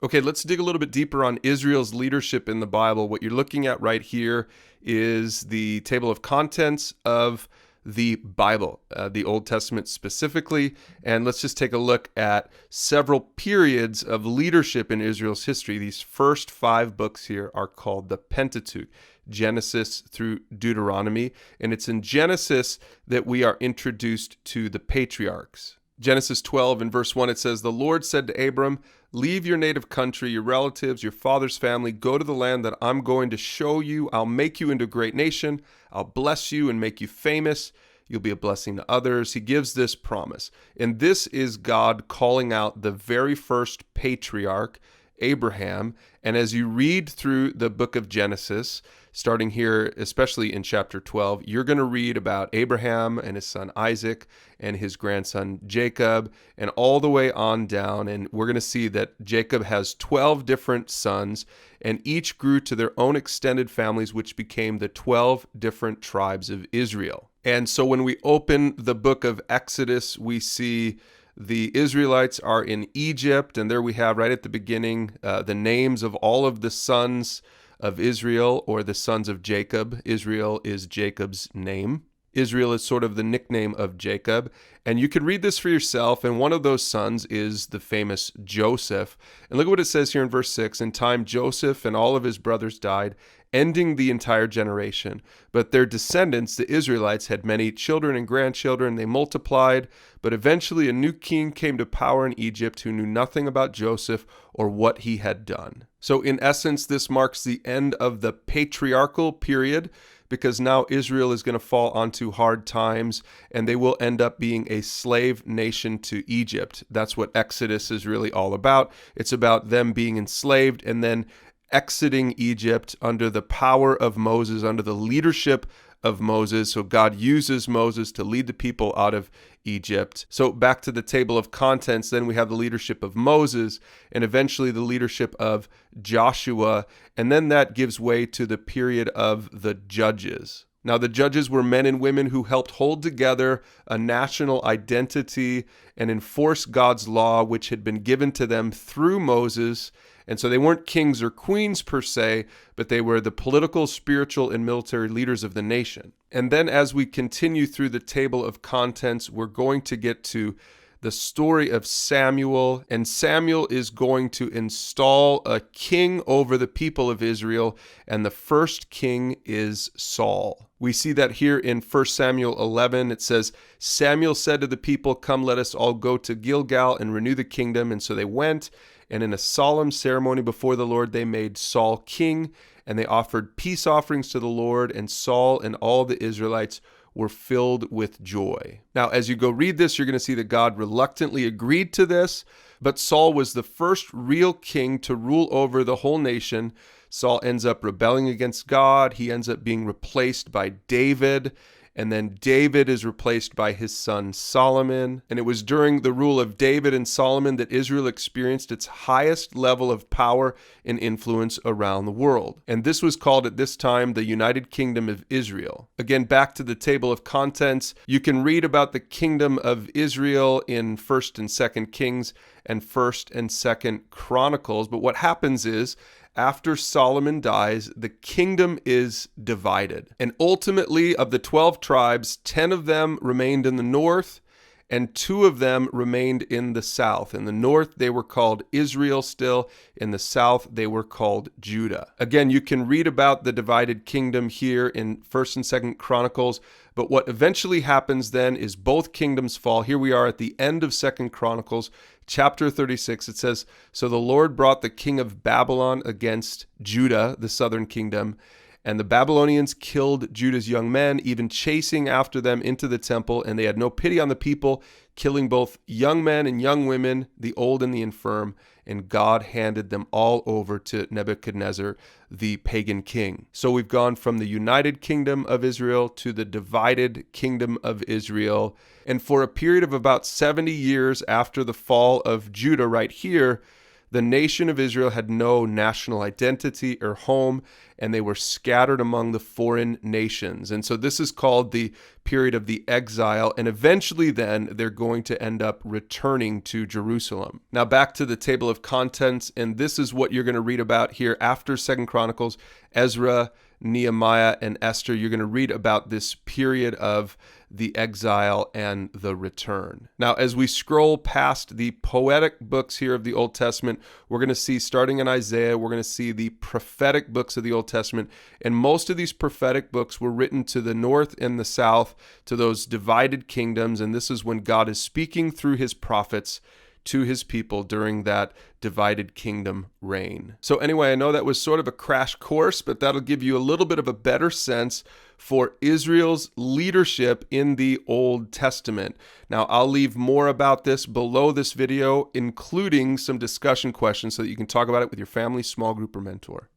Okay, let's dig a little bit deeper on Israel's leadership in the Bible. What you're looking at right here is the table of contents of the Bible, the Old Testament specifically. And let's just take a look at several periods of leadership in Israel's history. These first 5 books here are called the Pentateuch, Genesis through Deuteronomy. And it's in Genesis that we are introduced to the patriarchs. Genesis 12 and verse 1, it says, "The Lord said to Abram, leave your native country, your relatives, your father's family, go to the land that I'm going to show you. I'll make you into a great nation. I'll bless you and make you famous. You'll be a blessing to others." He gives this promise. And this is God calling out the very first patriarch, Abraham. And as you read through the book of Genesis, starting here, especially in chapter 12, you're going to read about Abraham and his son Isaac and his grandson Jacob and all the way on down. And we're going to see that Jacob has 12 different sons, and each grew to their own extended families, which became the 12 different tribes of Israel. And so when we open the book of Exodus, we see the Israelites are in Egypt, and there we have right at the beginning the names of all of the sons of Israel, or the sons of Jacob. Israel is Jacob's name. Israel is sort of the nickname of Jacob. And you can read this for yourself. And one of those sons is the famous Joseph. And look at what it says here in verse 6. "In time, Joseph and all of his brothers died, ending the entire generation. But their descendants, the Israelites, had many children and grandchildren. They multiplied. But eventually a new king came to power in Egypt who knew nothing about Joseph or what he had done." So in essence, this marks the end of the patriarchal period, because now Israel is going to fall onto hard times, and they will end up being a slave nation to Egypt. That's what Exodus is really all about. It's about them being enslaved and then exiting Egypt under the power of Moses, under the leadership of Moses. So God uses Moses to lead the people out of Egypt. So back to the table of contents, then we have the leadership of Moses and eventually the leadership of Joshua. And then that gives way to the period of the judges. Now, the judges were men and women who helped hold together a national identity and enforce God's law, which had been given to them through Moses. And so they weren't kings or queens per se, but they were the political, spiritual, and military leaders of the nation. And then as we continue through the table of contents, we're going to get to the story of Samuel, and Samuel is going to install a king over the people of Israel, and the first king is Saul. We see that here in 1 Samuel 11. It says, "Samuel said to the people, 'Come, let us all go to Gilgal and renew the kingdom.' And so they went, and in a solemn ceremony before the Lord, they made Saul king, and they offered peace offerings to the Lord, and Saul and all the Israelites were filled with joy." Now, as you go read this, you're going to see that God reluctantly agreed to this, but Saul was the first real king to rule over the whole nation. Saul ends up rebelling against God. He ends up being replaced by David, and then David is replaced by his son Solomon. And it was during the rule of David and Solomon that Israel experienced its highest level of power and influence around the world. And this was called at this time the United Kingdom of Israel. Again, back to the table of contents, you can read about the kingdom of Israel in 1st and 2nd Kings and 1st and 2nd Chronicles. But what happens is, after Solomon dies, the kingdom is divided. And ultimately, of the 12 tribes, 10 of them remained in the north, and 2 of them remained in the south. In the north, they were called Israel still. In the south, they were called Judah. Again, you can read about the divided kingdom here in 1st and 2nd Chronicles. But what eventually happens then is both kingdoms fall. Here we are at the end of 2nd Chronicles, chapter 36. It says, "So the Lord brought the king of Babylon against Judah, the southern kingdom, and the Babylonians killed Judah's young men, even chasing after them into the temple, and they had no pity on the people, killing both young men and young women, the old and the infirm, and God handed them all over to Nebuchadnezzar, the pagan king." So we've gone from the united kingdom of Israel to the divided kingdom of Israel. And for a period of about 70 years after the fall of Judah right here, The nation of Israel had no national identity or home, and they were scattered among the foreign nations. And so this is called the period of the exile, and eventually then they're going to end up returning to Jerusalem. Now back to the table of contents, and this is what you're going to read about here after 2 Chronicles, Ezra, Nehemiah, and Esther. You're going to read about this period of the exile and the return. Now, as we scroll past the poetic books here of the Old Testament, we're going to see, starting in Isaiah, we're going to see the prophetic books of the Old Testament. And most of these prophetic books were written to the north and the south, to those divided kingdoms. And this is when God is speaking through his prophets to his people during that divided kingdom reign. So anyway, I know that was sort of a crash course, but that'll give you a little bit of a better sense for Israel's leadership in the Old Testament. Now, I'll leave more about this below this video, including some discussion questions so that you can talk about it with your family, small group, or mentor.